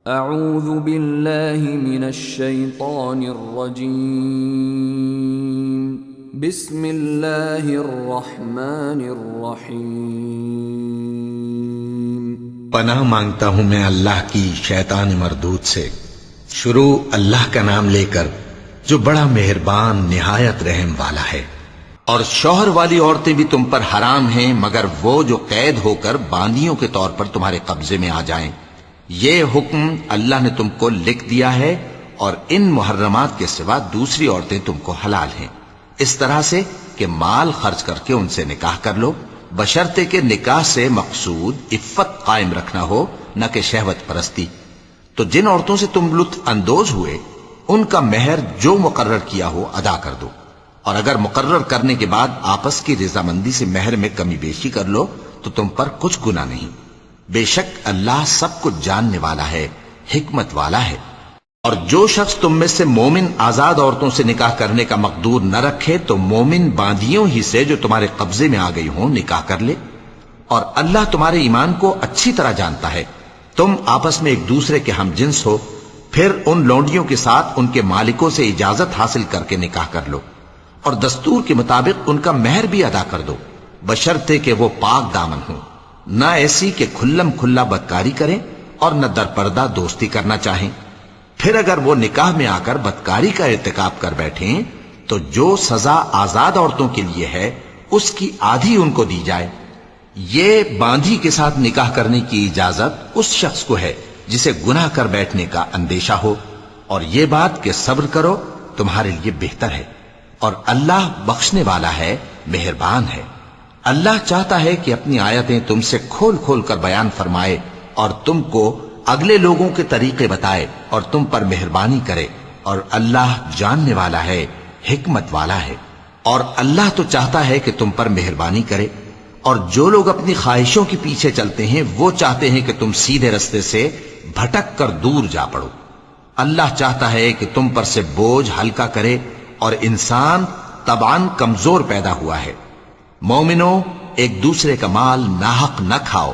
اعوذ باللہ من الشیطان الرجیم بسم اللہ الرحمن الرحیم۔ پناہ مانگتا ہوں میں اللہ کی شیطان مردود سے۔ شروع اللہ کا نام لے کر جو بڑا مہربان نہایت رحم والا ہے۔ اور شوہر والی عورتیں بھی تم پر حرام ہیں مگر وہ جو قید ہو کر باندیوں کے طور پر تمہارے قبضے میں آ جائیں۔ یہ حکم اللہ نے تم کو لکھ دیا ہے، اور ان محرمات کے سوا دوسری عورتیں تم کو حلال ہیں، اس طرح سے کہ مال خرچ کر کے ان سے نکاح کر لو، بشرطے کہ نکاح سے مقصود عفت قائم رکھنا ہو، نہ کہ شہوت پرستی۔ تو جن عورتوں سے تم لطف اندوز ہوئے ان کا مہر جو مقرر کیا ہو ادا کر دو، اور اگر مقرر کرنے کے بعد آپس کی رضامندی سے مہر میں کمی بیشی کر لو تو تم پر کچھ گناہ نہیں۔ بے شک اللہ سب کچھ جاننے والا ہے، حکمت والا ہے۔ اور جو شخص تم میں سے مومن آزاد عورتوں سے نکاح کرنے کا مقدور نہ رکھے تو مومن باندیوں ہی سے جو تمہارے قبضے میں آ گئی ہوں نکاح کر لے، اور اللہ تمہارے ایمان کو اچھی طرح جانتا ہے۔ تم آپس میں ایک دوسرے کے ہم جنس ہو، پھر ان لونڈیوں کے ساتھ ان کے مالکوں سے اجازت حاصل کر کے نکاح کر لو، اور دستور کے مطابق ان کا مہر بھی ادا کر دو، بشرطے کہ وہ پاک دامن ہوں، نہ ایسی کہ کھلم کھلا بدکاری کریں اور نہ درپردہ دوستی کرنا چاہیں۔ پھر اگر وہ نکاح میں آ کر بدکاری کا ارتکاب کر بیٹھیں تو جو سزا آزاد عورتوں کے لیے ہے اس کی آدھی ان کو دی جائے۔ یہ باندھی کے ساتھ نکاح کرنے کی اجازت اس شخص کو ہے جسے گناہ کر بیٹھنے کا اندیشہ ہو، اور یہ بات کہ صبر کرو تمہارے لیے بہتر ہے، اور اللہ بخشنے والا ہے، مہربان ہے۔ اللہ چاہتا ہے کہ اپنی آیتیں تم سے کھول کھول کر بیان فرمائے اور تم کو اگلے لوگوں کے طریقے بتائے اور تم پر مہربانی کرے، اور اللہ جاننے والا ہے، حکمت والا ہے۔ اور اللہ تو چاہتا ہے کہ تم پر مہربانی کرے، اور جو لوگ اپنی خواہشوں کے پیچھے چلتے ہیں وہ چاہتے ہیں کہ تم سیدھے رستے سے بھٹک کر دور جا پڑو۔ اللہ چاہتا ہے کہ تم پر سے بوجھ ہلکا کرے، اور انسان طبعاً کمزور پیدا ہوا ہے۔ مومنوں، ایک دوسرے کا مال ناحق نہ کھاؤ،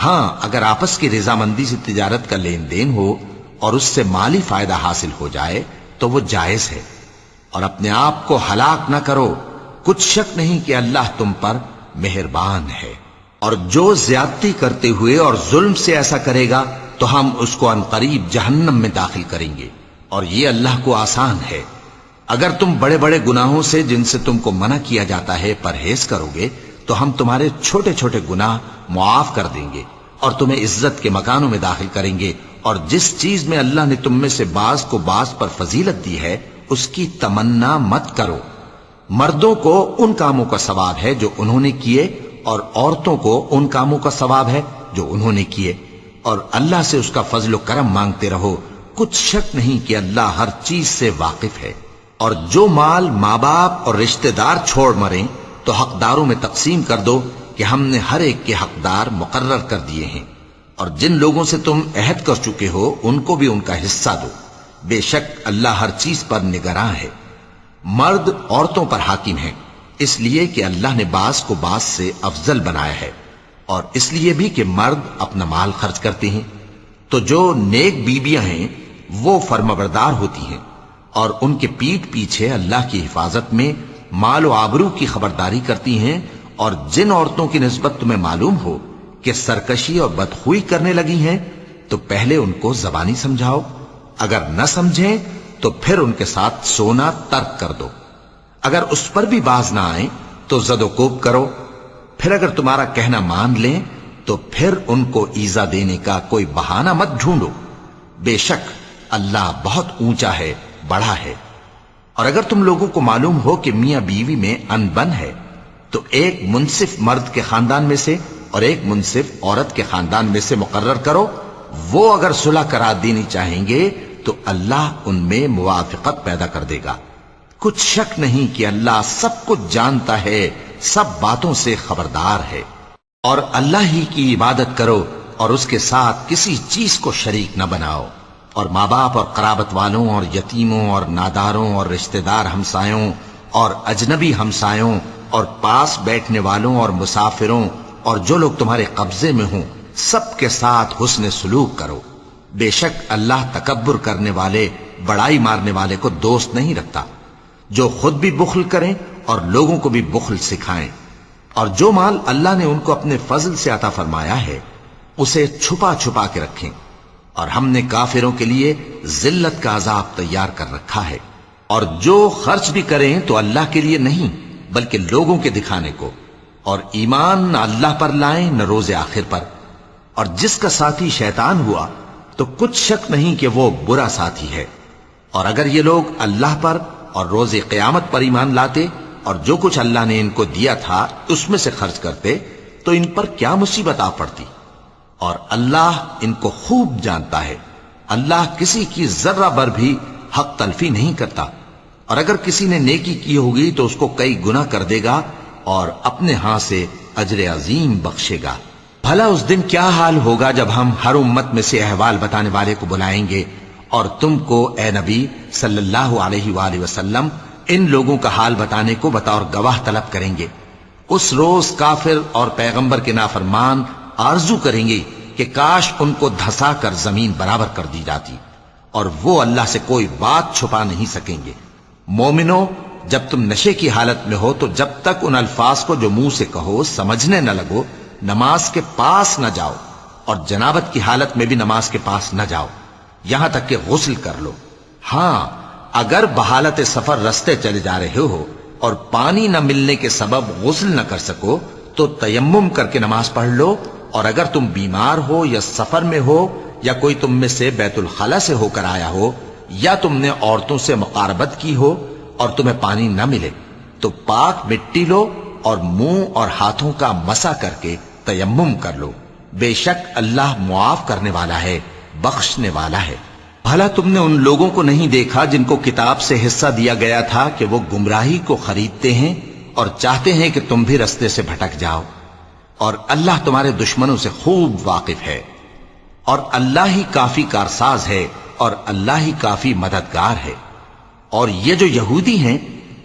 ہاں اگر آپس کی رضامندی سے تجارت کا لین دین ہو اور اس سے مالی فائدہ حاصل ہو جائے تو وہ جائز ہے، اور اپنے آپ کو ہلاک نہ کرو، کچھ شک نہیں کہ اللہ تم پر مہربان ہے۔ اور جو زیادتی کرتے ہوئے اور ظلم سے ایسا کرے گا تو ہم اس کو عنقریب جہنم میں داخل کریں گے، اور یہ اللہ کو آسان ہے۔ اگر تم بڑے بڑے گناہوں سے جن سے تم کو منع کیا جاتا ہے پرہیز کرو گے تو ہم تمہارے چھوٹے چھوٹے گناہ معاف کر دیں گے اور تمہیں عزت کے مکانوں میں داخل کریں گے۔ اور جس چیز میں اللہ نے تم میں سے بعض کو بعض پر فضیلت دی ہے اس کی تمنا مت کرو۔ مردوں کو ان کاموں کا ثواب ہے جو انہوں نے کیے، اور عورتوں کو ان کاموں کا ثواب ہے جو انہوں نے کیے، اور اللہ سے اس کا فضل و کرم مانگتے رہو، کچھ شک نہیں کہ اللہ ہر چیز سے واقف ہے۔ اور جو مال ماں باپ اور رشتہ دار چھوڑ مریں تو حقداروں میں تقسیم کر دو کہ ہم نے ہر ایک کے حقدار مقرر کر دیے ہیں، اور جن لوگوں سے تم عہد کر چکے ہو ان کو بھی ان کا حصہ دو، بے شک اللہ ہر چیز پر نگراں ہے۔ مرد عورتوں پر حاکم ہیں، اس لیے کہ اللہ نے بعض کو بعض سے افضل بنایا ہے، اور اس لیے بھی کہ مرد اپنا مال خرچ کرتے ہیں۔ تو جو نیک بیویاں ہیں وہ فرمانبردار ہوتی ہیں، اور ان کے پیٹھ پیچھے اللہ کی حفاظت میں مال و آبرو کی خبرداری کرتی ہیں۔ اور جن عورتوں کی نسبت تمہیں معلوم ہو کہ سرکشی اور بدخوئی کرنے لگی ہیں تو پہلے ان کو زبانی سمجھاؤ، اگر نہ سمجھیں تو پھر ان کے ساتھ سونا ترک کر دو، اگر اس پر بھی باز نہ آئیں تو زد و کوب کرو، پھر اگر تمہارا کہنا مان لیں تو پھر ان کو ایذا دینے کا کوئی بہانہ مت ڈھونڈو، بے شک اللہ بہت اونچا ہے، بڑا ہے۔ اور اگر تم لوگوں کو معلوم ہو کہ میاں بیوی میں انبن ہے تو ایک منصف مرد کے خاندان میں سے اور ایک منصف عورت کے خاندان میں سے مقرر کرو، وہ اگر صلح کرا دینی چاہیں گے تو اللہ ان میں موافقت پیدا کر دے گا۔ کچھ شک نہیں کہ اللہ سب کچھ جانتا ہے، سب باتوں سے خبردار ہے۔ اور اللہ ہی کی عبادت کرو اور اس کے ساتھ کسی چیز کو شریک نہ بناؤ، اور ماں باپ اور قرابت والوں اور یتیموں اور ناداروں اور رشتہ دار ہمسایوں اور اجنبی ہمسایوں اور پاس بیٹھنے والوں اور مسافروں اور جو لوگ تمہارے قبضے میں ہوں سب کے ساتھ حسن سلوک کرو، بے شک اللہ تکبر کرنے والے، بڑائی مارنے والے کو دوست نہیں رکھتا، جو خود بھی بخل کریں اور لوگوں کو بھی بخل سکھائیں۔ اور جو مال اللہ نے ان کو اپنے فضل سے عطا فرمایا ہے اسے چھپا چھپا کے رکھیں، اور ہم نے کافروں کے لیے ذلت کا عذاب تیار کر رکھا ہے۔ اور جو خرچ بھی کریں تو اللہ کے لیے نہیں بلکہ لوگوں کے دکھانے کو، اور ایمان نہ اللہ پر لائیں نہ روز آخر پر۔ اور جس کا ساتھی شیطان ہوا تو کچھ شک نہیں کہ وہ برا ساتھی ہے۔ اور اگر یہ لوگ اللہ پر اور روز قیامت پر ایمان لاتے اور جو کچھ اللہ نے ان کو دیا تھا اس میں سے خرچ کرتے تو ان پر کیا مصیبت آ پڑتی۔ اور اللہ ان کو خوب جانتا ہے، اللہ کسی کی ذرہ بر بھی حق تلفی نہیں کرتا۔ اور اگر کسی نے نیکی کی ہوگی تو اس کو کئی گنا کر دے گا اور اپنے ہاں سے اجر عظیم بخشے گا۔ بھلا اس دن کیا حال ہوگا جب ہم ہر امت میں سے احوال بتانے والے کو بلائیں گے اور تم کو اے نبی صلی اللہ علیہ وآلہ وسلم ان لوگوں کا حال بتانے کو بطور گواہ طلب کریں گے۔ اس روز کافر اور پیغمبر کے نافرمان آرزو کریں گے کہ کاش ان کو دھسا کر زمین برابر کر دی جاتی، اور وہ اللہ سے کوئی بات چھپا نہیں سکیں گے۔ مومنو، جب تم نشے کی حالت میں ہو تو جب تک ان الفاظ کو جو منہ سے کہو سمجھنے نہ لگو نماز کے پاس نہ جاؤ، اور جنابت کی حالت میں بھی نماز کے پاس نہ جاؤ یہاں تک کہ غسل کر لو۔ ہاں، اگر بحالت سفر رستے چلے جا رہے ہو اور پانی نہ ملنے کے سبب غسل نہ کر سکو تو تیمم کر کے نماز پڑھ لو، اور اگر تم بیمار ہو یا سفر میں ہو یا کوئی تم میں سے بیت الخلا سے ہو کر آیا ہو یا تم نے عورتوں سے مقاربت کی ہو اور تمہیں پانی نہ ملے تو پاک مٹی لو اور منہ اور ہاتھوں کا مسح کر کے تیمم کر لو، بے شک اللہ معاف کرنے والا ہے، بخشنے والا ہے۔ بھلا تم نے ان لوگوں کو نہیں دیکھا جن کو کتاب سے حصہ دیا گیا تھا کہ وہ گمراہی کو خریدتے ہیں اور چاہتے ہیں کہ تم بھی رستے سے بھٹک جاؤ، اور اللہ تمہارے دشمنوں سے خوب واقف ہے، اور اللہ ہی کافی کارساز ہے اور اللہ ہی کافی مددگار ہے۔ اور یہ جو یہودی ہیں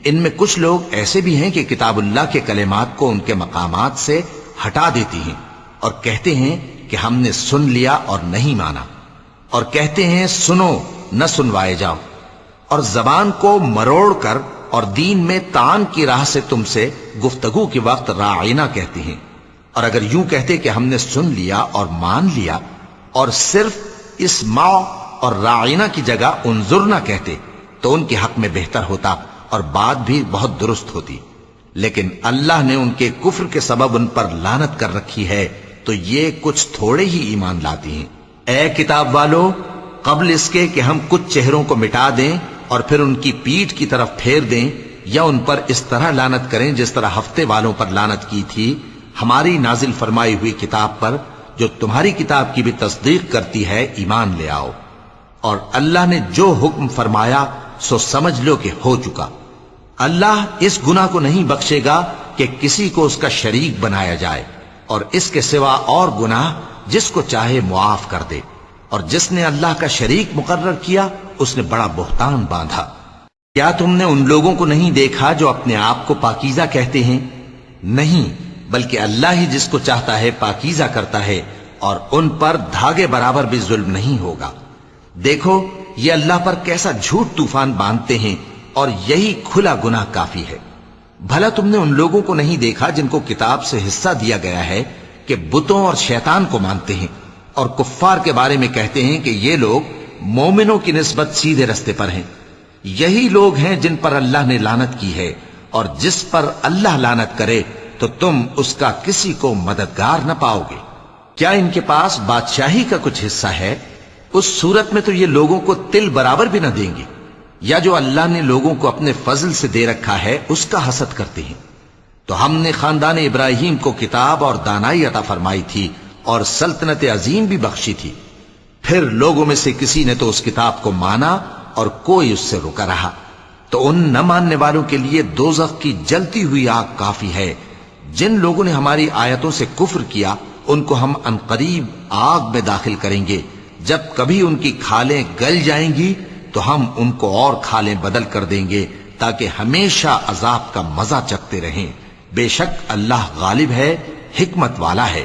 ان میں کچھ لوگ ایسے بھی ہیں کہ کتاب اللہ کے کلمات کو ان کے مقامات سے ہٹا دیتی ہیں اور کہتے ہیں کہ ہم نے سن لیا اور نہیں مانا، اور کہتے ہیں سنو نہ سنوائے جاؤ، اور زبان کو مروڑ کر اور دین میں طعن کی راہ سے تم سے گفتگو کے وقت راعینا کہتے ہیں۔ اور اگر یوں کہتے کہ ہم نے سن لیا اور مان لیا اور صرف اسمع اور راعینا کی جگہ انظرنا کہتے تو ان کے حق میں بہتر ہوتا اور بات بھی بہت درست ہوتی، لیکن اللہ نے ان کے کفر کے سبب ان پر لعنت کر رکھی ہے تو یہ کچھ تھوڑے ہی ایمان لاتی ہیں۔ اے کتاب والو، قبل اس کے کہ ہم کچھ چہروں کو مٹا دیں اور پھر ان کی پیٹھ کی طرف پھیر دیں یا ان پر اس طرح لعنت کریں جس طرح ہفتے والوں پر لعنت کی تھی، ہماری نازل فرمائی ہوئی کتاب پر جو تمہاری کتاب کی بھی تصدیق کرتی ہے ایمان لے آؤ، اور اللہ نے جو حکم فرمایا سو سمجھ لو کہ ہو چکا۔ اللہ اس گناہ کو نہیں بخشے گا کہ کسی کو اس کا شریک بنایا جائے، اور اس کے سوا اور گناہ جس کو چاہے معاف کر دے، اور جس نے اللہ کا شریک مقرر کیا اس نے بڑا بہتان باندھا۔ کیا تم نے ان لوگوں کو نہیں دیکھا جو اپنے آپ کو پاکیزہ کہتے ہیں؟ نہیں، بلکہ اللہ ہی جس کو چاہتا ہے پاکیزہ کرتا ہے، اور ان پر دھاگے برابر بھی ظلم نہیں ہوگا۔ دیکھو یہ اللہ پر کیسا جھوٹ طوفان باندھتے ہیں، اور یہی کھلا گناہ کافی ہے۔ بھلا تم نے ان لوگوں کو نہیں دیکھا جن کو کتاب سے حصہ دیا گیا ہے کہ بتوں اور شیطان کو مانتے ہیں، اور کفار کے بارے میں کہتے ہیں کہ یہ لوگ مومنوں کی نسبت سیدھے رستے پر ہیں۔ یہی لوگ ہیں جن پر اللہ نے لعنت کی ہے، اور جس پر اللہ لعنت کرے تو تم اس کا کسی کو مددگار نہ پاؤ گے۔ کیا ان کے پاس بادشاہی کا کچھ حصہ ہے؟ اس صورت میں تو یہ لوگوں کو تل برابر بھی نہ دیں گے، یا جو اللہ نے لوگوں کو اپنے فضل سے دے رکھا ہے اس کا حسد کرتے ہیں۔ تو ہم نے خاندان ابراہیم کو کتاب اور دانائی عطا فرمائی تھی اور سلطنت عظیم بھی بخشی تھی، پھر لوگوں میں سے کسی نے تو اس کتاب کو مانا اور کوئی اس سے رکا رہا، تو ان نہ ماننے والوں کے لیے دوزخ کی جلتی ہوئی آگ کافی ہے۔ جن لوگوں نے ہماری آیتوں سے کفر کیا ان کو ہم عنقریب آگ میں داخل کریں گے، جب کبھی ان کی کھالیں گل جائیں گی تو ہم ان کو اور کھالیں بدل کر دیں گے تاکہ ہمیشہ عذاب کا مزہ چکھتے رہیں۔ بے شک اللہ غالب ہے، حکمت والا ہے۔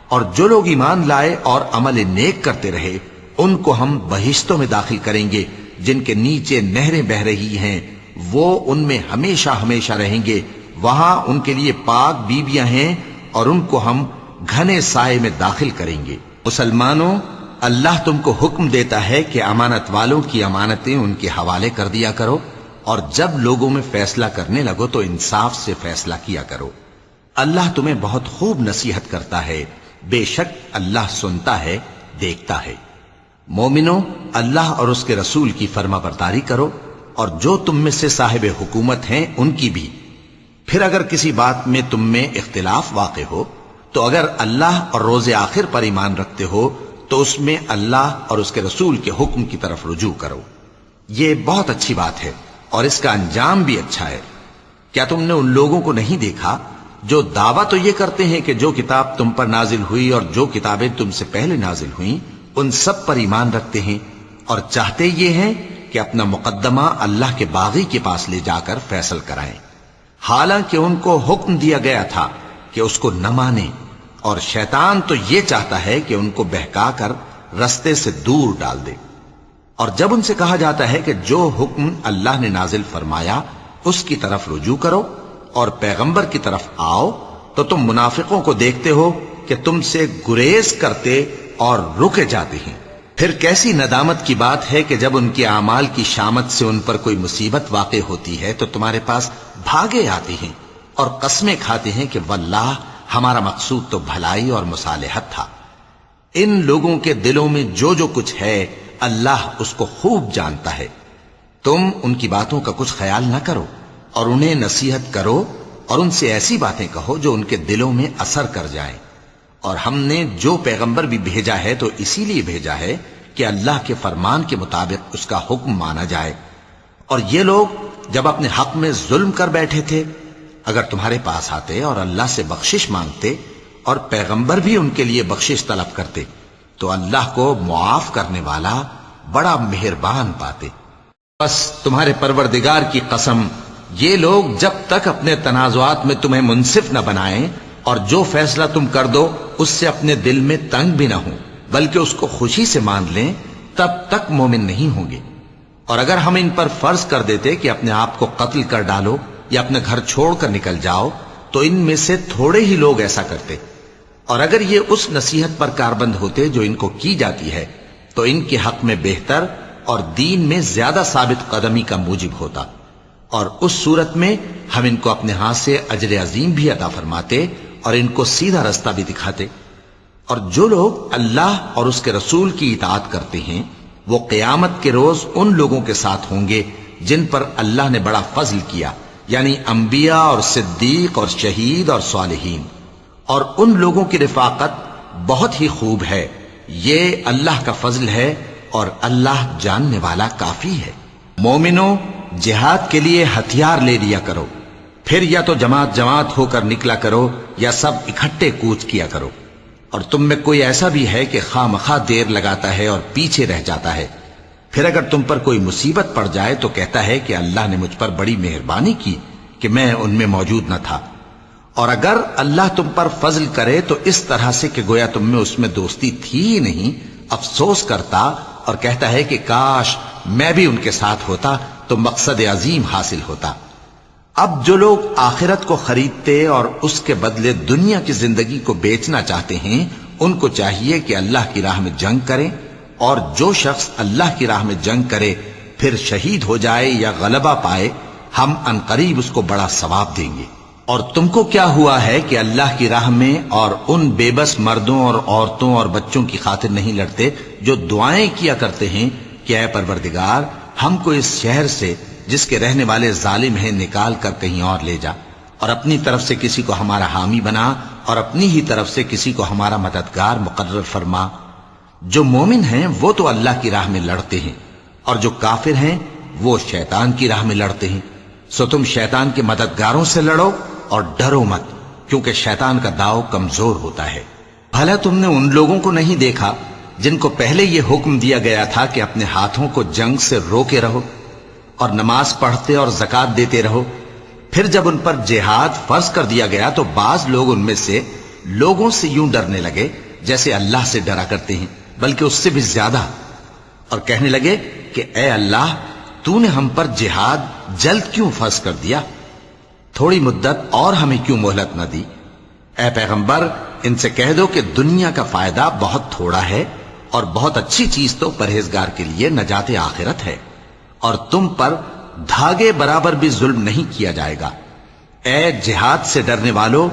اور جو لوگ ایمان لائے اور عمل نیک کرتے رہے ان کو ہم بہشتوں میں داخل کریں گے جن کے نیچے نہریں بہ رہی ہیں، وہ ان میں ہمیشہ ہمیشہ رہیں گے، وہاں ان کے لیے پاک بیویاں ہیں اور ان کو ہم گھنے سائے میں داخل کریں گے۔ مسلمانوں، اللہ تم کو حکم دیتا ہے کہ امانت والوں کی امانتیں ان کے حوالے کر دیا کرو، اور جب لوگوں میں فیصلہ کرنے لگو تو انصاف سے فیصلہ کیا کرو۔ اللہ تمہیں بہت خوب نصیحت کرتا ہے، بے شک اللہ سنتا ہے، دیکھتا ہے۔ مومنوں، اللہ اور اس کے رسول کی فرما برداری کرو، اور جو تم میں سے صاحب حکومت ہیں ان کی بھی۔ پھر اگر کسی بات میں تم میں اختلاف واقع ہو تو اگر اللہ اور روز آخر پر ایمان رکھتے ہو تو اس میں اللہ اور اس کے رسول کے حکم کی طرف رجوع کرو۔ یہ بہت اچھی بات ہے اور اس کا انجام بھی اچھا ہے۔ کیا تم نے ان لوگوں کو نہیں دیکھا جو دعویٰ تو یہ کرتے ہیں کہ جو کتاب تم پر نازل ہوئی اور جو کتابیں تم سے پہلے نازل ہوئیں ان سب پر ایمان رکھتے ہیں، اور چاہتے یہ ہیں کہ اپنا مقدمہ اللہ کے باغی کے پاس لے جا کر فیصل کرائیں، حالانکہ ان کو حکم دیا گیا تھا کہ اس کو نہ مانیں، اور شیطان تو یہ چاہتا ہے کہ ان کو بہکا کر رستے سے دور ڈال دے۔ اور جب ان سے کہا جاتا ہے کہ جو حکم اللہ نے نازل فرمایا اس کی طرف رجوع کرو اور پیغمبر کی طرف آؤ، تو تم منافقوں کو دیکھتے ہو کہ تم سے گریز کرتے اور رکے جاتے ہیں۔ پھر کیسی ندامت کی بات ہے کہ جب ان کے اعمال کی شامت سے ان پر کوئی مصیبت واقع ہوتی ہے تو تمہارے پاس بھاگے آتے ہیں اور قسمیں کھاتے ہیں کہ واللہ ہمارا مقصود تو بھلائی اور مصالحت تھا۔ ان لوگوں کے دلوں میں جو جو کچھ ہے اللہ اس کو خوب جانتا ہے۔ تم ان کی باتوں کا کچھ خیال نہ کرو اور انہیں نصیحت کرو اور ان سے ایسی باتیں کہو جو ان کے دلوں میں اثر کر جائیں۔ اور ہم نے جو پیغمبر بھی بھیجا ہے تو اسی لیے بھیجا ہے کہ اللہ کے فرمان کے مطابق اس کا حکم مانا جائے۔ اور یہ لوگ جب اپنے حق میں ظلم کر بیٹھے تھے، اگر تمہارے پاس آتے اور اللہ سے بخشش مانگتے اور پیغمبر بھی ان کے لیے بخشش طلب کرتے تو اللہ کو معاف کرنے والا بڑا مہربان پاتے۔ بس تمہارے پروردگار کی قسم، یہ لوگ جب تک اپنے تنازعات میں تمہیں منصف نہ بنائیں اور جو فیصلہ تم کر دو اس سے اپنے دل میں تنگ بھی نہ ہوں بلکہ اس کو خوشی سے مان لیں، تب تک مومن نہیں ہوں گے۔ اور اگر ہم ان پر فرض کر دیتے کہ اپنے آپ کو قتل کر ڈالو یا اپنے گھر چھوڑ کر نکل جاؤ تو ان میں سے تھوڑے ہی لوگ ایسا کرتے، اور اگر یہ اس نصیحت پر کاربند ہوتے جو ان کو کی جاتی ہے تو ان کے حق میں بہتر اور دین میں زیادہ ثابت قدمی کا موجب ہوتا، اور اس صورت میں ہم ان کو اپنے ہاتھ سے اجر عظیم بھی عطا فرماتے اور ان کو سیدھا رستہ بھی دکھاتے۔ اور جو لوگ اللہ اور اس کے رسول کی اطاعت کرتے ہیں وہ قیامت کے روز ان لوگوں کے ساتھ ہوں گے جن پر اللہ نے بڑا فضل کیا، یعنی انبیاء اور صدیق اور شہید اور صالحین، اور ان لوگوں کی رفاقت بہت ہی خوب ہے۔ یہ اللہ کا فضل ہے اور اللہ جاننے والا کافی ہے۔ مومنوں، جہاد کے لیے ہتھیار لے لیا کرو، پھر یا تو جماعت جماعت ہو کر نکلا کرو یا سب اکٹھے کوچ کیا کرو۔ اور تم میں کوئی ایسا بھی ہے کہ خواہ مخواہ دیر لگاتا ہے اور پیچھے رہ جاتا ہے، پھر اگر تم پر کوئی مصیبت پڑ جائے تو کہتا ہے کہ اللہ نے مجھ پر بڑی مہربانی کی کہ میں ان میں موجود نہ تھا۔ اور اگر اللہ تم پر فضل کرے تو اس طرح سے کہ گویا تم میں اس میں دوستی تھی ہی نہیں، افسوس کرتا اور کہتا ہے کہ کاش میں بھی ان کے ساتھ ہوتا تو مقصد عظیم حاصل ہوتا۔ اب جو لوگ آخرت کو خریدتے اور اس کے بدلے دنیا کی زندگی کو بیچنا چاہتے ہیں ان کو چاہیے کہ اللہ کی راہ میں جنگ کریں، اور جو شخص اللہ کی راہ میں جنگ کرے پھر شہید ہو جائے یا غلبہ پائے ہم عنقریب اس کو بڑا ثواب دیں گے۔ اور تم کو کیا ہوا ہے کہ اللہ کی راہ میں اور ان بے بس مردوں اور عورتوں اور بچوں کی خاطر نہیں لڑتے جو دعائیں کیا کرتے ہیں کہ اے پروردگار ہم کو اس شہر سے جس کے رہنے والے ظالم ہیں نکال کر کہیں اور لے جا، اور اپنی طرف سے کسی کو ہمارا حامی بنا اور اپنی ہی طرف سے کسی کو ہمارا مددگار مقرر فرما۔ جو مومن ہیں وہ تو اللہ کی راہ میں لڑتے ہیں، اور جو کافر ہیں وہ شیطان کی راہ میں لڑتے ہیں، سو تم شیطان کے مددگاروں سے لڑو اور ڈرو مت، کیونکہ شیطان کا داؤ کمزور ہوتا ہے۔ بھلا تم نے ان لوگوں کو نہیں دیکھا جن کو پہلے یہ حکم دیا گیا تھا کہ اپنے ہاتھوں کو جنگ سے روکے رہو اور نماز پڑھتے اور زکوٰۃ دیتے رہو، پھر جب ان پر جہاد فرض کر دیا گیا تو بعض لوگ ان میں سے لوگوں سے یوں ڈرنے لگے جیسے اللہ سے ڈرا کرتے ہیں، بلکہ اس سے بھی زیادہ، اور کہنے لگے کہ اے اللہ، تو نے ہم پر جہاد جلد کیوں فرض کر دیا؟ تھوڑی مدت اور ہمیں کیوں مہلت نہ دی؟ اے پیغمبر، ان سے کہہ دو کہ دنیا کا فائدہ بہت تھوڑا ہے، اور بہت اچھی چیز تو پرہیزگار کے لیے نجات آخرت ہے، اور تم پر دھاگے برابر بھی ظلم نہیں کیا جائے گا۔ اے جہاد سے ڈرنے والو،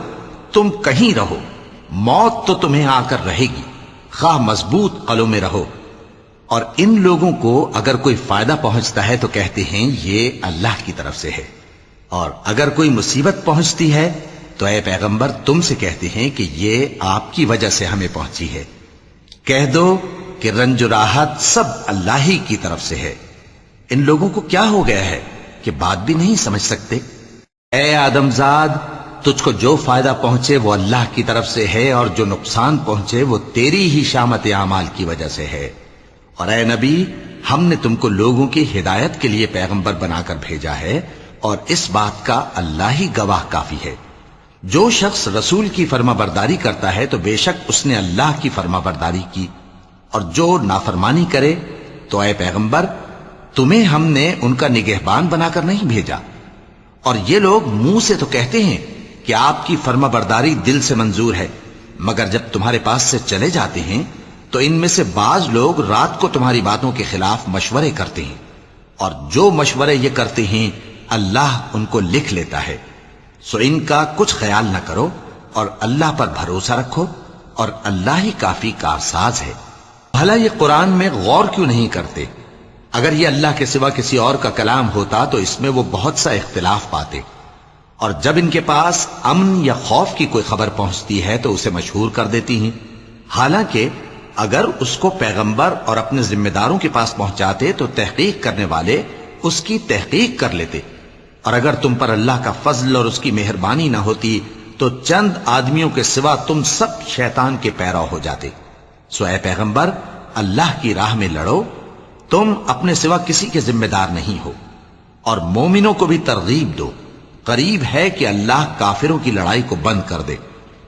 تم کہیں رہو، موت تو تمہیں آ کر رہے گی، خواہ مضبوط قلعوں میں رہو۔ اور ان لوگوں کو اگر کوئی فائدہ پہنچتا ہے تو کہتے ہیں یہ اللہ کی طرف سے ہے، اور اگر کوئی مصیبت پہنچتی ہے تو اے پیغمبر تم سے کہتے ہیں کہ یہ آپ کی وجہ سے ہمیں پہنچی ہے۔ کہہ دو کہ رنج و راحت سب اللہ ہی کی طرف سے ہے۔ ان لوگوں کو کیا ہو گیا ہے کہ بات بھی نہیں سمجھ سکتے؟ اے آدم زاد، تجھ کو جو فائدہ پہنچے وہ اللہ کی طرف سے ہے، اور جو نقصان پہنچے وہ تیری ہی شامت اعمال کی وجہ سے ہے۔ اور اے نبی، ہم نے تم کو لوگوں کی ہدایت کے لیے پیغمبر بنا کر بھیجا ہے، اور اس بات کا اللہ ہی گواہ کافی ہے۔ جو شخص رسول کی فرما برداری کرتا ہے تو بے شک اس نے اللہ کی فرما برداری کی، اور جو نافرمانی کرے تو اے پیغمبر تمہیں ہم نے ان کا نگہبان بنا کر نہیں بھیجا۔ اور یہ لوگ منہ سے تو کہتے ہیں کہ آپ کی فرما برداری دل سے منظور ہے، مگر جب تمہارے پاس سے چلے جاتے ہیں تو ان میں سے بعض لوگ رات کو تمہاری باتوں کے خلاف مشورے کرتے ہیں، اور جو مشورے یہ کرتے ہیں اللہ ان کو لکھ لیتا ہے۔ سو ان کا کچھ خیال نہ کرو، اور اللہ پر بھروسہ رکھو، اور اللہ ہی کافی کارساز ہے۔ بھلا یہ قرآن میں غور کیوں نہیں کرتے؟ اگر یہ اللہ کے سوا کسی اور کا کلام ہوتا تو اس میں وہ بہت سا اختلاف پاتے، اور جب ان کے پاس امن یا خوف کی کوئی خبر پہنچتی ہے تو اسے مشہور کر دیتی ہیں، حالانکہ اگر اس کو پیغمبر اور اپنے ذمہ داروں کے پاس پہنچاتے تو تحقیق کرنے والے اس کی تحقیق کر لیتے، اور اگر تم پر اللہ کا فضل اور اس کی مہربانی نہ ہوتی تو چند آدمیوں کے سوا تم سب شیطان کے پیرو ہو جاتے۔ سو اے پیغمبر، اللہ کی راہ میں لڑو، تم اپنے سوا کسی کے ذمہ دار نہیں ہو، اور مومنوں کو بھی ترغیب دو۔ قریب ہے کہ اللہ کافروں کی لڑائی کو بند کر دے،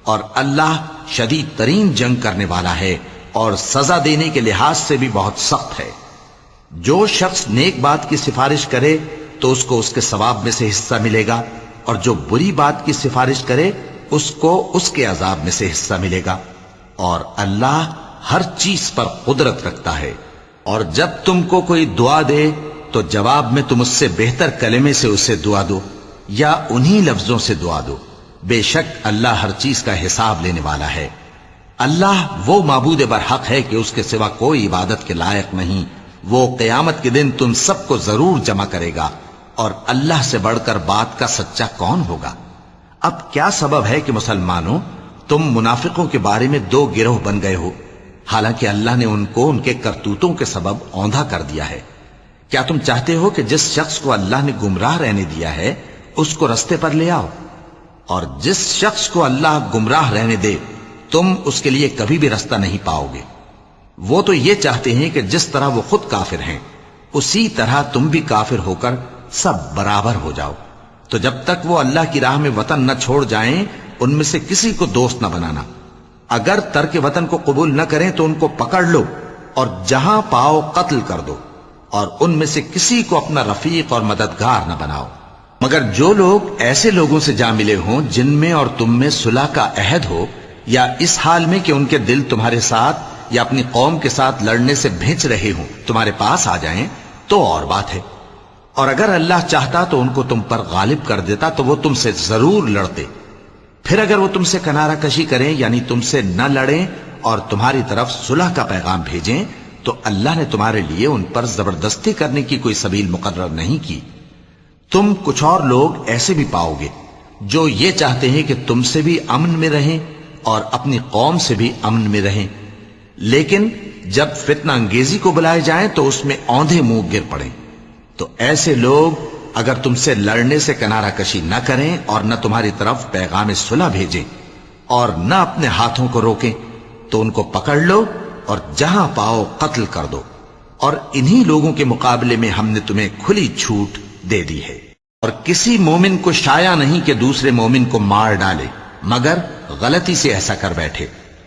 اور اللہ شدید ترین جنگ کرنے والا ہے، اور سزا دینے کے لحاظ سے بھی بہت سخت ہے۔ جو شخص نیک بات کی سفارش کرے تو اس کو اس کے ثواب میں سے حصہ ملے گا، اور جو بری بات کی سفارش کرے اس کو اس کے عذاب میں سے حصہ ملے گا، اور اللہ ہر چیز پر قدرت رکھتا ہے۔ اور جب تم کو کوئی دعا دے تو جواب میں تم اس سے بہتر کلمے سے اسے دعا دو، یا انہی لفظوں سے دعا دو، بے شک اللہ ہر چیز کا حساب لینے والا ہے۔ اللہ وہ معبود برحق ہے کہ اس کے سوا کوئی عبادت کے لائق نہیں۔ وہ قیامت کے دن تم سب کو ضرور جمع کرے گا، اور اللہ سے بڑھ کر بات کا سچا کون ہوگا؟ اب کیا سبب ہے کہ مسلمانوں تم منافقوں کے بارے میں دو گروہ بن گئے ہو، حالانکہ اللہ نے ان کو ان کے کرتوتوں کے سبب اوندھا کر دیا ہے؟ کیا تم چاہتے ہو کہ جس شخص کو اللہ نے گمراہ رہنے دیا ہے اس کو رستے پر لے آؤ، اور جس شخص کو اللہ گمراہ رہنے دے تم اس کے لیے کبھی بھی رستہ نہیں پاؤ گے؟ وہ تو یہ چاہتے ہیں کہ جس طرح وہ خود کافر ہیں اسی طرح تم بھی کافر ہو کر سب برابر ہو جاؤ۔ تو جب تک وہ اللہ کی راہ میں وطن نہ چھوڑ جائیں ان میں سے کسی کو دوست نہ بنانا۔ اگر ترک وطن کو قبول نہ کریں تو ان کو پکڑ لو اور جہاں پاؤ قتل کر دو، اور ان میں سے کسی کو اپنا رفیق اور مددگار نہ بناؤ، مگر جو لوگ ایسے لوگوں سے جا ملے ہوں جن میں اور تم میں صلح کا عہد ہو، یا اس حال میں کہ ان کے دل تمہارے ساتھ یا اپنی قوم کے ساتھ لڑنے سے بھنچ رہے ہوں تمہارے پاس آ جائیں تو اور بات ہے۔ اور اگر اللہ چاہتا تو ان کو تم پر غالب کر دیتا تو وہ تم سے ضرور لڑتے۔ پھر اگر وہ تم سے کنارہ کشی کریں یعنی تم سے نہ لڑیں اور تمہاری طرف صلح کا پیغام بھیجیں تو اللہ نے تمہارے لیے ان پر زبردستی کرنے کی کوئی سبیل مقرر نہیں کی۔ تم کچھ اور لوگ ایسے بھی پاؤ گے جو یہ چاہتے ہیں کہ تم سے بھی امن میں رہیں اور اپنی قوم سے بھی امن میں رہیں، لیکن جب فتنہ انگیزی کو بلائے جائیں تو اس میں اوندھے منہ گر پڑیں۔ تو ایسے لوگ اگر تم سے لڑنے سے کنارہ کشی نہ کریں اور نہ تمہاری طرف پیغام صلح بھیجیں اور نہ اپنے ہاتھوں کو روکیں تو ان کو پکڑ لو اور جہاں پاؤ قتل کر دو، اور انہی لوگوں کے مقابلے میں ہم نے تمہیں کھلی چھوٹ دے دی ہے۔ اور کسی مومن کو شایع نہیں کہ دوسرے مومن کو مار ڈالے مگر غلطی سے ایسا کر بیٹھے،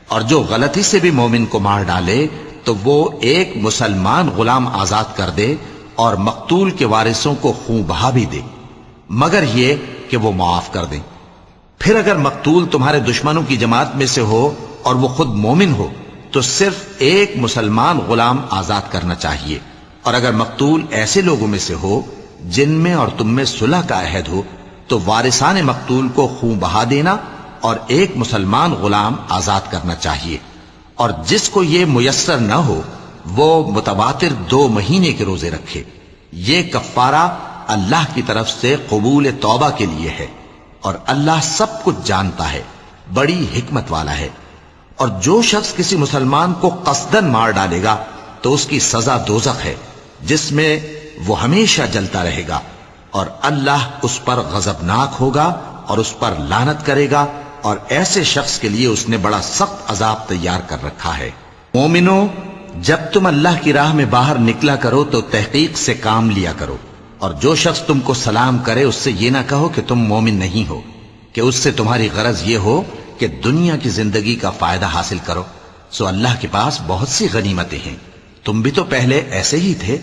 اور جو غلطی سے بھی مومن کو مار ڈالے تو وہ ایک مسلمان غلام آزاد کر دے اور مقتول کے وارثوں کو خون بہا بھی دے، مگر یہ کہ وہ معاف کر دیں۔ پھر اگر مقتول تمہارے دشمنوں کی جماعت میں سے ہو اور وہ خود مومن ہو تو صرف ایک مسلمان غلام آزاد کرنا چاہیے، اور اگر مقتول ایسے لوگوں میں سے ہو جن میں اور تم میں صلح کا عہد ہو تو وارثان مقتول کو خون بہا دینا اور ایک مسلمان غلام آزاد کرنا چاہیے، اور جس کو یہ میسر نہ ہو وہ متواتر 2 مہینے کے روزے رکھے۔ یہ کفارہ اللہ کی طرف سے قبول توبہ کے لیے ہے، اور اللہ سب کچھ جانتا ہے، بڑی حکمت والا ہے۔ اور جو شخص کسی مسلمان کو قصدن مار ڈالے گا تو اس کی سزا دوزخ ہے، جس میں وہ ہمیشہ جلتا رہے گا، اور اللہ اس پر غضبناک ہوگا اور اس پر لعنت کرے گا، اور ایسے شخص کے لیے اس نے بڑا سخت عذاب تیار کر رکھا ہے۔ مومنو، جب تم اللہ کی راہ میں باہر نکلا کرو تو تحقیق سے کام لیا کرو، اور جو شخص تم کو سلام کرے اس سے یہ نہ کہو کہ تم مومن نہیں ہو، کہ اس سے تمہاری غرض یہ ہو کہ دنیا کی زندگی کا فائدہ حاصل کرو، سو اللہ کے پاس بہت سی غنیمتیں ہیں، تم بھی تو پہلے ایسے ہی تھے،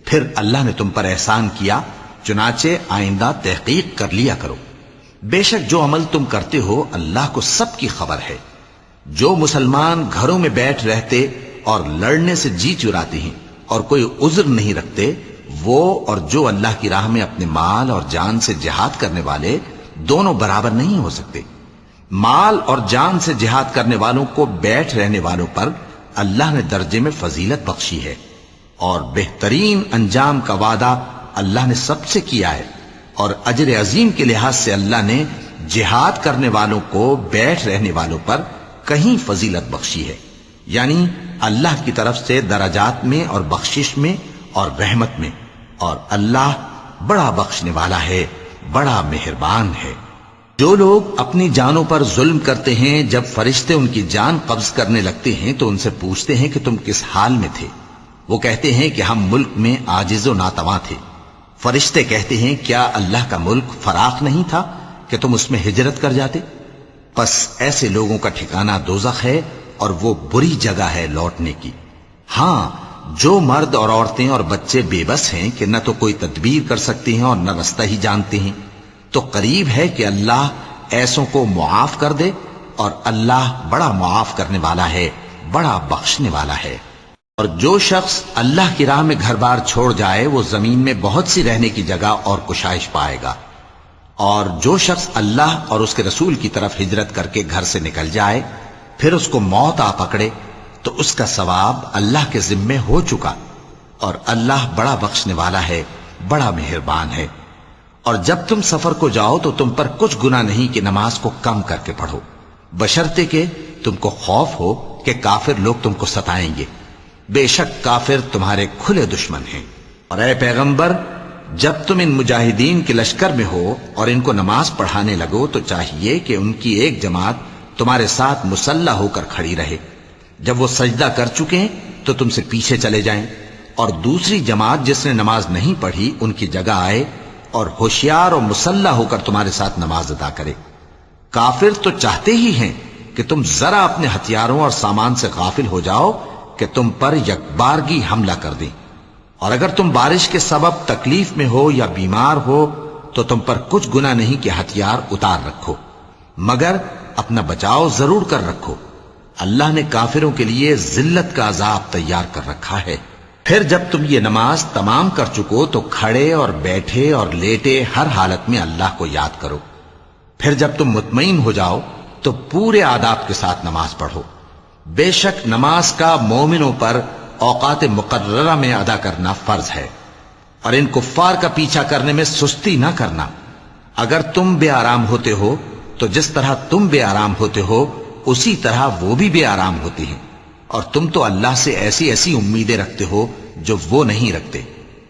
پھر اللہ نے تم پر احسان کیا، چنانچہ آئندہ تحقیق کر لیا کرو۔ بے شک جو عمل تم کرتے ہو اللہ کو سب کی خبر ہے۔ جو مسلمان گھروں میں بیٹھ رہتے اور لڑنے سے جی چراتے ہیں اور کوئی عذر نہیں رکھتے، وہ اور جو اللہ کی راہ میں اپنے مال اور جان سے جہاد کرنے والے دونوں برابر نہیں ہو سکتے۔ مال اور جان سے جہاد کرنے والوں کو بیٹھ رہنے والوں پر اللہ نے درجے میں فضیلت بخشی ہے، اور بہترین انجام کا وعدہ اللہ نے سب سے کیا ہے، اور اجر عظیم کے لحاظ سے اللہ نے جہاد کرنے والوں کو بیٹھ رہنے والوں پر کہیں فضیلت بخشی ہے، یعنی اللہ کی طرف سے درجات میں اور بخشش میں اور رحمت میں، اور اللہ بڑا بخشنے والا ہے، بڑا مہربان ہے۔ جو لوگ اپنی جانوں پر ظلم کرتے ہیں، جب فرشتے ان کی جان قبض کرنے لگتے ہیں تو ان سے پوچھتے ہیں کہ تم کس حال میں تھے؟ وہ کہتے ہیں کہ ہم ملک میں عاجز و ناتواں تھے۔ فرشتے کہتے ہیں کیا اللہ کا ملک فراخ نہیں تھا کہ تم اس میں ہجرت کر جاتے؟ پس ایسے لوگوں کا ٹھکانہ دوزخ ہے، اور وہ بری جگہ ہے لوٹنے کی۔ ہاں، جو مرد اور عورتیں اور بچے بے بس ہیں کہ نہ تو کوئی تدبیر کر سکتے ہیں اور نہ رستہ ہی جانتے ہیں، تو قریب ہے کہ اللہ ایسوں کو معاف کر دے، اور اللہ بڑا معاف کرنے والا ہے، بڑا بخشنے والا ہے۔ اور جو شخص اللہ کی راہ میں گھر بار چھوڑ جائے وہ زمین میں بہت سی رہنے کی جگہ اور کشائش پائے گا، اور جو شخص اللہ اور اس کے رسول کی طرف ہجرت کر کے گھر سے نکل جائے پھر اس کو موت آ پکڑے تو اس کا ثواب اللہ کے ذمے ہو چکا، اور اللہ بڑا بخشنے والا ہے، بڑا مہربان ہے۔ اور جب تم سفر کو جاؤ تو تم پر کچھ گناہ نہیں کہ نماز کو کم کر کے پڑھو، بشرطے کہ تم کو خوف ہو کہ کافر لوگ تم کو ستائیں گے، بے شک کافر تمہارے کھلے دشمن ہیں۔ اور اے پیغمبر، جب تم ان مجاہدین کے لشکر میں ہو اور ان کو نماز پڑھانے لگو تو چاہیے کہ ان کی ایک جماعت تمہارے ساتھ مسلح ہو کر کھڑی رہے، جب وہ سجدہ کر چکے تو تم سے پیچھے چلے جائیں، اور دوسری جماعت جس نے نماز نہیں پڑھی ان کی جگہ آئے اور ہوشیار اور مسلح ہو کر تمہارے ساتھ نماز ادا کرے۔ کافر تو چاہتے ہی ہیں کہ تم ذرا اپنے ہتھیاروں اور سامان سے غافل ہو جاؤ کہ تم پر یکبارگی حملہ کر دیں، اور اگر تم بارش کے سبب تکلیف میں ہو یا بیمار ہو تو تم پر کچھ گناہ نہیں کہ ہتھیار اتار رکھو، مگر اپنا بچاؤ ضرور کر رکھو، اللہ نے کافروں کے لیے ذلت کا عذاب تیار کر رکھا ہے۔ پھر جب تم یہ نماز تمام کر چکو تو کھڑے اور بیٹھے اور لیٹے ہر حالت میں اللہ کو یاد کرو، پھر جب تم مطمئن ہو جاؤ تو پورے آداب کے ساتھ نماز پڑھو۔ بے شک نماز کا مومنوں پر اوقات مقررہ میں ادا کرنا فرض ہے، اور ان کفار کا پیچھا کرنے میں سستی نہ کرنا۔ اگر تم بے آرام ہوتے ہو تو جس طرح تم بے آرام ہوتے ہو اسی طرح وہ بھی بے آرام ہوتے ہیں، اور تم تو اللہ سے ایسی ایسی امیدیں رکھتے ہو جو وہ نہیں رکھتے،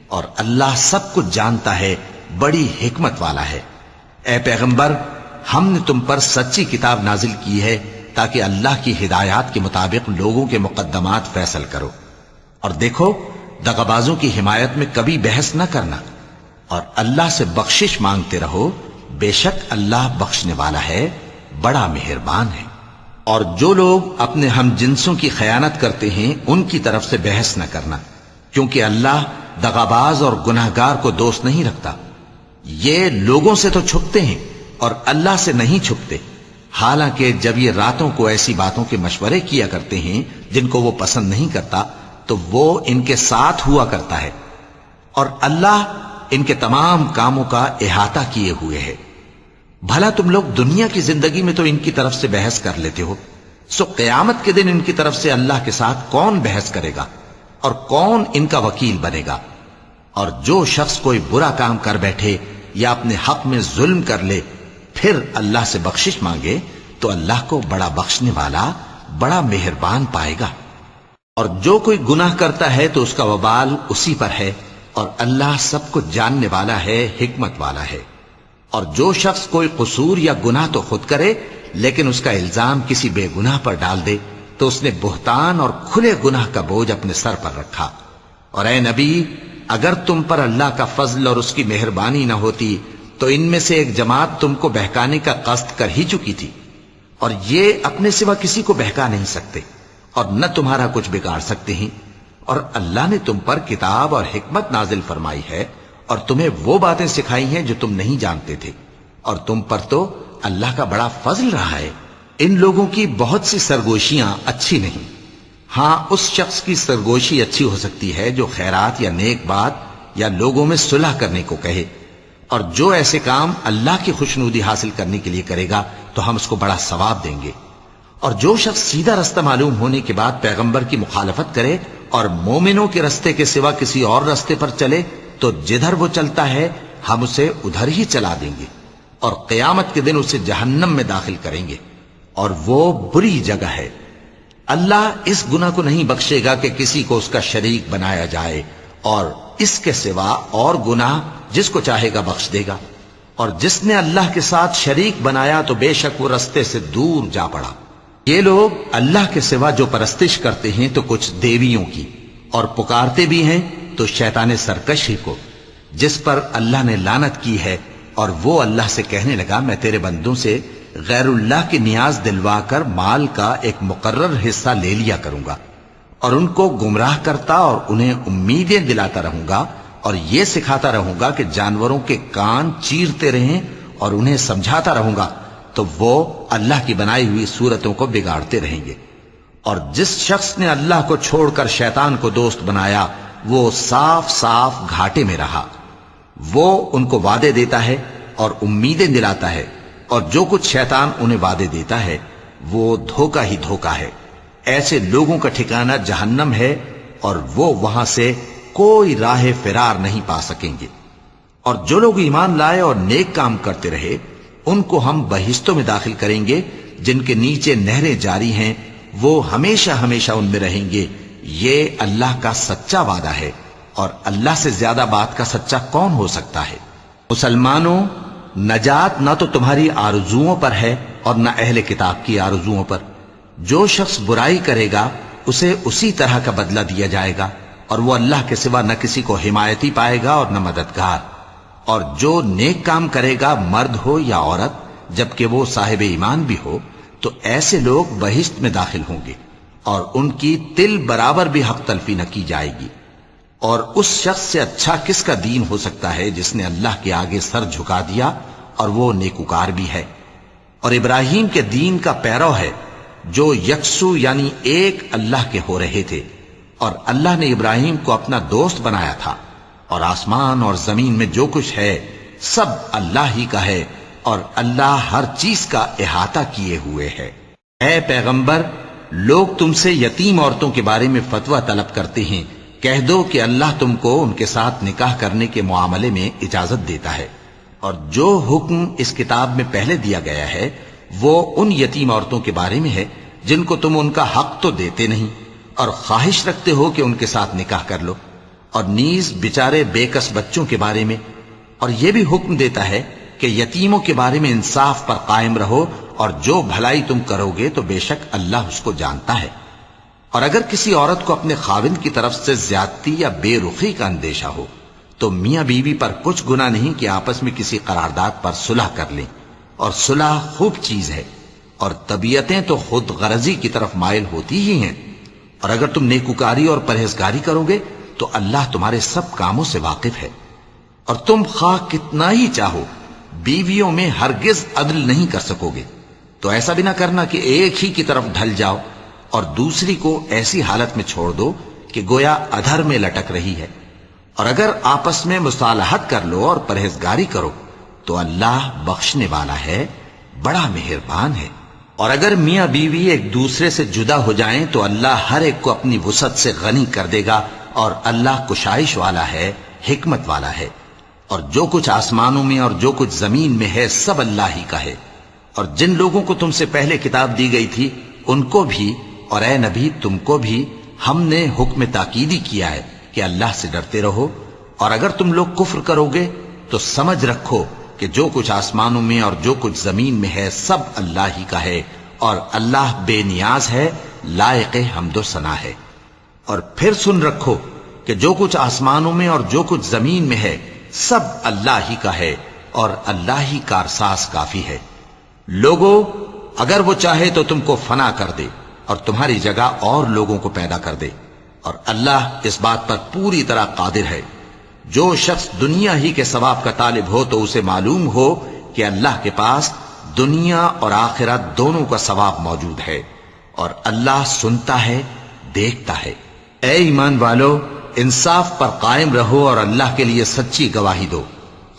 اور اللہ سب کچھ جانتا ہے، بڑی حکمت والا ہے۔ اے پیغمبر، ہم نے تم پر سچی کتاب نازل کی ہے تاکہ اللہ کی ہدایات کے مطابق لوگوں کے مقدمات فیصل کرو، اور دیکھو دغابازوں کی حمایت میں کبھی بحث نہ کرنا، اور اللہ سے بخشش مانگتے رہو، بے شک اللہ بخشنے والا ہے، بڑا مہربان ہے۔ اور جو لوگ اپنے ہم جنسوں کی خیانت کرتے ہیں ان کی طرف سے بحث نہ کرنا، کیونکہ اللہ دغاباز اور گناہگار کو دوست نہیں رکھتا۔ یہ لوگوں سے تو چھپتے ہیں اور اللہ سے نہیں چھپتے، حالانکہ جب یہ راتوں کو ایسی باتوں کے مشورے کیا کرتے ہیں جن کو وہ پسند نہیں کرتا تو وہ ان کے ساتھ ہوا کرتا ہے، اور اللہ ان کے تمام کاموں کا احاطہ کیے ہوئے ہے۔ بھلا تم لوگ دنیا کی زندگی میں تو ان کی طرف سے بحث کر لیتے ہو، سو قیامت کے دن ان کی طرف سے اللہ کے ساتھ کون بحث کرے گا اور کون ان کا وکیل بنے گا؟ اور جو شخص کوئی برا کام کر بیٹھے یا اپنے حق میں ظلم کر لے پھر اللہ سے بخشش مانگے تو اللہ کو بڑا بخشنے والا، بڑا مہربان پائے گا۔ اور جو کوئی گناہ کرتا ہے تو اس کا وبال اسی پر ہے، اور اللہ سب کو جاننے والا ہے، حکمت والا ہے۔ اور جو شخص کوئی قصور یا گناہ تو خود کرے لیکن اس کا الزام کسی بے گناہ پر ڈال دے تو اس نے بہتان اور کھلے گناہ کا بوجھ اپنے سر پر رکھا۔ اور اے نبی، اگر تم پر اللہ کا فضل اور اس کی مہربانی نہ ہوتی تو ان میں سے ایک جماعت تم کو بہکانے کا قصد کر ہی چکی تھی، اور یہ اپنے سوا کسی کو بہکا نہیں سکتے اور نہ تمہارا کچھ بگاڑ سکتے ہیں۔ اور اللہ نے تم پر کتاب اور حکمت نازل فرمائی ہے اور تمہیں وہ باتیں سکھائی ہیں جو تم نہیں جانتے تھے، اور تم پر تو اللہ کا بڑا فضل رہا ہے۔ ان لوگوں کی بہت سی سرگوشیاں اچھی نہیں، ہاں اس شخص کی سرگوشی اچھی ہو سکتی ہے جو خیرات یا نیک بات یا لوگوں میں صلح کرنے کو کہے، اور جو ایسے کام اللہ کی خوشنودی حاصل کرنے کے لیے کرے گا تو ہم اس کو بڑا ثواب دیں گے۔ اور جو شخص سیدھا رستہ معلوم ہونے کے بعد پیغمبر کی مخالفت کرے اور مومنوں کے رستے کے سوا کسی اور رستے پر چلے تو جدھر وہ چلتا ہے ہم اسے ادھر ہی چلا دیں گے، اور قیامت کے دن اسے جہنم میں داخل کریں گے، اور وہ بری جگہ ہے۔ اللہ اس گناہ کو نہیں بخشے گا کہ کسی کو اس کا شریک بنایا جائے، اور اس کے سوا اور گناہ جس کو چاہے گا بخش دے گا، اور جس نے اللہ کے ساتھ شریک بنایا تو بے شک وہ رستے سے دور جا پڑا۔ یہ لوگ اللہ کے سوا جو پرستش کرتے ہیں تو کچھ دیویوں کی، اور پکارتے بھی ہیں تو شیطان سرکشی کو، جس پر اللہ نے لعنت کی ہے، اور وہ اللہ سے کہنے لگا میں تیرے بندوں سے غیر اللہ کی نیاز دلوا کر مال کا ایک مقرر حصہ لے لیا کروں گا، اور ان کو گمراہ کرتا اور انہیں امیدیں دلاتا رہوں گا، اور یہ سکھاتا رہوں گا کہ جانوروں کے کان چیرتے رہیں، اور انہیں سمجھاتا رہوں گا تو وہ اللہ کی بنائی ہوئی صورتوں کو بگاڑتے رہیں گے۔ اور جس شخص نے اللہ کو چھوڑ کر شیطان کو دوست بنایا وہ صاف صاف گھاٹے میں رہا۔ وہ ان کو وعدے دیتا ہے اور امیدیں دلاتا ہے، اور جو کچھ شیطان انہیں وعدے دیتا ہے وہ دھوکہ ہی دھوکہ ہے۔ ایسے لوگوں کا ٹھکانہ جہنم ہے، اور وہ وہاں سے کوئی راہ فرار نہیں پا سکیں گے۔ اور جو لوگ ایمان لائے اور نیک کام کرتے رہے ان کو ہم بہشتوں میں داخل کریں گے جن کے نیچے نہریں جاری ہیں، وہ ہمیشہ ہمیشہ ان میں رہیں گے۔ یہ اللہ کا سچا وعدہ ہے، اور اللہ سے زیادہ بات کا سچا کون ہو سکتا ہے؟ مسلمانوں، نجات نہ تو تمہاری آرزوؤں پر ہے اور نہ اہل کتاب کی آرزوؤں پر۔ جو شخص برائی کرے گا اسے اسی طرح کا بدلہ دیا جائے گا، اور وہ اللہ کے سوا نہ کسی کو حمایتی پائے گا اور نہ مددگار۔ اور جو نیک کام کرے گا مرد ہو یا عورت جبکہ وہ صاحب ایمان بھی ہو تو ایسے لوگ بہشت میں داخل ہوں گے، اور ان کی تل برابر بھی حق تلفی نہ کی جائے گی۔ اور اس شخص سے اچھا کس کا دین ہو سکتا ہے جس نے اللہ کے آگے سر جھکا دیا اور وہ نیکوکار بھی ہے، اور ابراہیم کے دین کا پیرو ہے جو یکسو یعنی ایک اللہ کے ہو رہے تھے، اور اللہ نے ابراہیم کو اپنا دوست بنایا تھا۔ اور آسمان اور زمین میں جو کچھ ہے سب اللہ ہی کا ہے، اور اللہ ہر چیز کا احاطہ کیے ہوئے ہے۔ اے پیغمبر، لوگ تم سے یتیم عورتوں کے بارے میں فتویٰ طلب کرتے ہیں، کہہ دو کہ اللہ تم کو ان کے ساتھ نکاح کرنے کے معاملے میں اجازت دیتا ہے، اور جو حکم اس کتاب میں پہلے دیا گیا ہے وہ ان یتیم عورتوں کے بارے میں ہے جن کو تم ان کا حق تو دیتے نہیں، اور خواہش رکھتے ہو کہ ان کے ساتھ نکاح کر لو، اور نیز بیچارے بے کس بچوں کے بارے میں، اور یہ بھی حکم دیتا ہے کہ یتیموں کے بارے میں انصاف پر قائم رہو، اور جو بھلائی تم کرو گے تو بے شک اللہ اس کو جانتا ہے۔ اور اگر کسی عورت کو اپنے خاوند کی طرف سے زیادتی یا بے رخی کا اندیشہ ہو تو میاں بیوی پر کچھ گناہ نہیں کہ آپس میں کسی قرارداد پر صلح کر لیں، اور صلح خوب چیز ہے، اور طبیعتیں تو خود غرضی کی طرف مائل ہوتی ہی ہیں، اور اگر تم نیکوکاری اور پرہیزگاری کرو گے تو اللہ تمہارے سب کاموں سے واقف ہے۔ اور تم خواہ کتنا ہی چاہو بیویوں میں ہرگز عدل نہیں کر سکو گے، تو ایسا بھی نہ کرنا کہ ایک ہی کی طرف ڈھل جاؤ اور دوسری کو ایسی حالت میں چھوڑ دو کہ گویا ادھر میں لٹک رہی ہے۔ اور اگر آپس میں مصالحت کر لو اور پرہیزگاری کرو تو اللہ بخشنے والا ہے، بڑا مہربان ہے۔ اور اگر میاں بیوی ایک دوسرے سے جدا ہو جائیں تو اللہ ہر ایک کو اپنی وسعت سے غنی کر دے گا، اور اللہ کشائش والا ہے، حکمت والا ہے۔ اور جو کچھ آسمانوں میں اور جو کچھ زمین میں ہے سب اللہ ہی کا ہے۔ اور جن لوگوں کو تم سے پہلے کتاب دی گئی تھی ان کو بھی اور اے نبی تم کو بھی ہم نے حکم تاکیدی کیا ہے کہ اللہ سے ڈرتے رہو، اور اگر تم لوگ کفر کرو گے تو سمجھ رکھو کہ جو کچھ آسمانوں میں اور جو کچھ زمین میں ہے سب اللہ ہی کا ہے، اور اللہ بے نیاز ہے، لائق حمد و ثنا ہے۔ اور پھر سن رکھو کہ جو کچھ آسمانوں میں اور جو کچھ زمین میں ہے سب اللہ ہی کا ہے، اور اللہ ہی کارساز کافی ہے۔ لوگو اگر وہ چاہے تو تم کو فنا کر دے اور تمہاری جگہ اور لوگوں کو پیدا کر دے، اور اللہ اس بات پر پوری طرح قادر ہے۔ جو شخص دنیا ہی کے ثواب کا طالب ہو تو اسے معلوم ہو کہ اللہ کے پاس دنیا اور آخرت دونوں کا ثواب موجود ہے، اور اللہ سنتا ہے، دیکھتا ہے۔ اے ایمان والو، انصاف پر قائم رہو اور اللہ کے لیے سچی گواہی دو،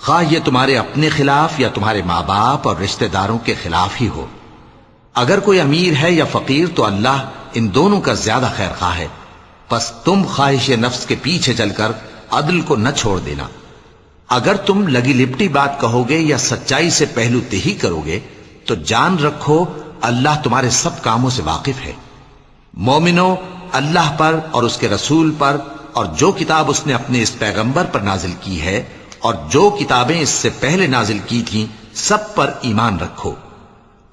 خواہ یہ تمہارے اپنے خلاف یا تمہارے ماں باپ اور رشتہ داروں کے خلاف ہی ہو۔ اگر کوئی امیر ہے یا فقیر تو اللہ ان دونوں کا زیادہ خیر خواہ ہے، پس تم خواہش نفس کے پیچھے چل کر عدل کو نہ چھوڑ دینا۔ اگر تم لگی لپٹی بات کہو گے یا سچائی سے پہلو تہی کرو گے تو جان رکھو اللہ تمہارے سب کاموں سے واقف ہے۔ مومنو، اللہ پر اور اس کے رسول پر اور جو کتاب اس نے اپنے اس پیغمبر پر نازل کی ہے اور جو کتابیں اس سے پہلے نازل کی تھیں سب پر ایمان رکھو۔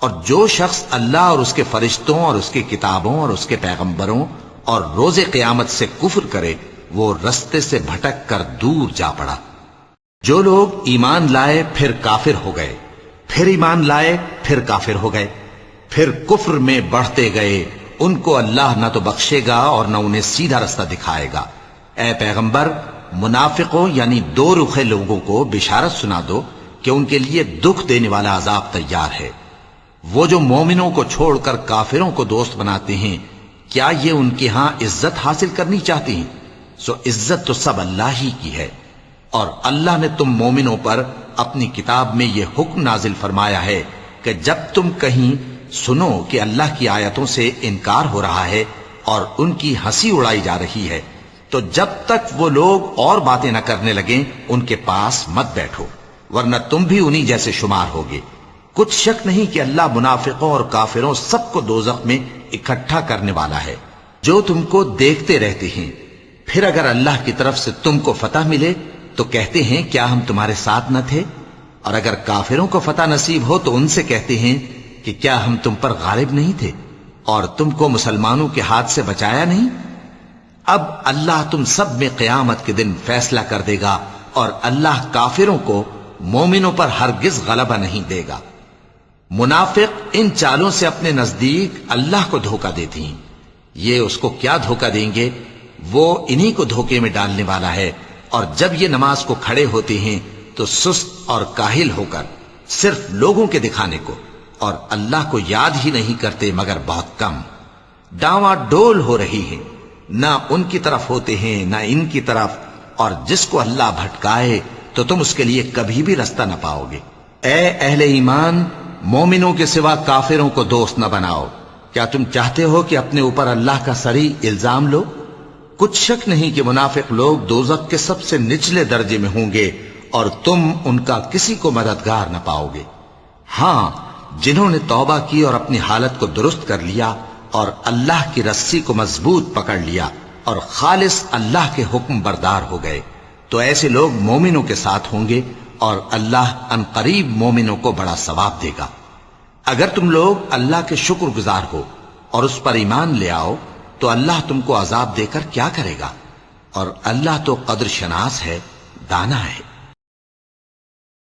اور جو شخص اللہ اور اس کے فرشتوں اور اس کے کتابوں اور اس کے پیغمبروں اور روز قیامت سے کفر کرے وہ رستے سے بھٹک کر دور جا پڑا۔ جو لوگ ایمان لائے پھر کافر ہو گئے، پھر ایمان لائے پھر کافر ہو گئے، پھر کفر میں بڑھتے گئے، ان کو اللہ نہ تو بخشے گا اور نہ انہیں سیدھا رستہ دکھائے گا۔ اے پیغمبر، منافقوں یعنی دو رخے لوگوں کو بشارت سنا دو کہ ان کے لیے دکھ دینے والا عذاب تیار ہے۔ وہ جو مومنوں کو چھوڑ کر کافروں کو دوست بناتے ہیں، کیا یہ ان کے ہاں عزت حاصل کرنی چاہتے ہیں؟ سو عزت تو سب اللہ ہی کی ہے۔ اور اللہ نے تم مومنوں پر اپنی کتاب میں یہ حکم نازل فرمایا ہے کہ جب تم کہیں سنو کہ اللہ کی آیتوں سے انکار ہو رہا ہے اور ان کی ہنسی اڑائی جا رہی ہے تو جب تک وہ لوگ اور باتیں نہ کرنے لگیں ان کے پاس مت بیٹھو، ورنہ تم بھی انہی جیسے شمار ہوگے۔ کچھ شک نہیں کہ اللہ منافقوں اور کافروں سب کو دوزخ میں اکٹھا کرنے والا ہے۔ جو تم کو دیکھتے رہتے ہیں، پھر اگر اللہ کی طرف سے تم کو فتح ملے تو کہتے ہیں کیا ہم تمہارے ساتھ نہ تھے، اور اگر کافروں کو فتح نصیب ہو تو ان سے کہتے ہیں کہ کیا ہم تم پر غالب نہیں تھے اور تم کو مسلمانوں کے ہاتھ سے بچایا نہیں۔ اب اللہ تم سب میں قیامت کے دن فیصلہ کر دے گا، اور اللہ کافروں کو مومنوں پر ہرگز غلبہ نہیں دے گا۔ منافق ان چالوں سے اپنے نزدیک اللہ کو دھوکہ دیتے ہیں، یہ اس کو کیا دھوکہ دیں گے، وہ انہی کو دھوکے میں ڈالنے والا ہے۔ اور جب یہ نماز کو کھڑے ہوتے ہیں تو سست اور کاہل ہو کر صرف لوگوں کے دکھانے کو، اور اللہ کو یاد ہی نہیں کرتے مگر بہت کم۔ ڈاواں ڈول ہو رہی ہے، نہ ان کی طرف ہوتے ہیں نہ ان کی طرف، اور جس کو اللہ بھٹکائے تو تم اس کے لیے کبھی بھی رستہ نہ پاؤ گے۔ اے اہل ایمان، مومنوں کے سوا کافروں کو دوست نہ بناؤ۔ کیا تم چاہتے ہو کہ اپنے اوپر اللہ کا صریح الزام لو؟ کچھ شک نہیں کہ منافق لوگ دوزخ کے سب سے نچلے درجے میں ہوں گے اور تم ان کا کسی کو مددگار نہ پاؤ گے۔ ہاں، جنہوں نے توبہ کی اور اپنی حالت کو درست کر لیا اور اللہ کی رسی کو مضبوط پکڑ لیا اور خالص اللہ کے حکم بردار ہو گئے تو ایسے لوگ مومنوں کے ساتھ ہوں گے، اور اللہ ان قریب مومنوں کو بڑا ثواب دے گا۔ اگر تم لوگ اللہ کے شکر گزار ہو اور اس پر ایمان لے آؤ تو اللہ تم کو عذاب دے کر کیا کرے گا، اور اللہ تو قدر شناس ہے، دانا ہے۔